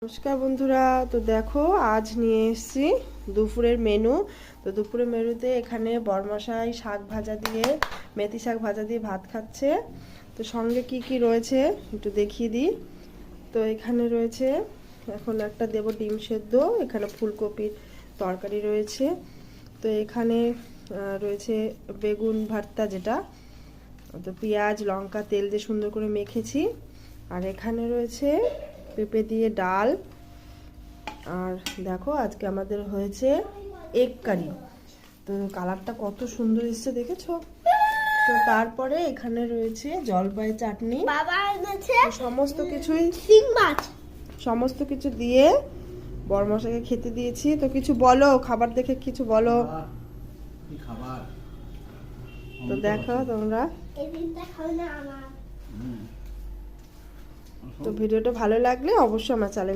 নমস্কার বন্ধুরা, তো দেখো আজ নিয়ে এসেছি দুপুরের মেনু। তো দুপুরের মেনুতে এখানে বরমশাই শাক ভাজা দিয়ে, মেথি শাক ভাজা দিয়ে ভাত খাচ্ছে। তো সঙ্গে কি কি রয়েছে একটু দেখিয়ে দিই। তো এখানে রয়েছে, এখন একটা দেব ডিম সেদ্ধ, এখানে ফুলকপির তরকারি রয়েছে। তো এখানে রয়েছে বেগুন ভর্তা, যেটা তো পেঁয়াজ লঙ্কা তেল দিয়ে সুন্দর করে মেখেছি। আর এখানে রয়েছে পেঁপে দিয়ে ডাল। আর দেখো আজকে আমাদের হয়েছে এগ কারি। তো কালারটা কত সুন্দর এসেছে দেখেছো। তো তারপরে এখানে রয়েছে জলপাই চাটনি, সমস্ত কিছু দিয়ে বরমশাইকে খেতে দিয়েছি। তো কিছু বলো, খাবার দেখে কিছু বলো। তো দেখো তোমরা, তো ভিডিওটা ভালো লাগলে অবশ্যই আমার চ্যানেল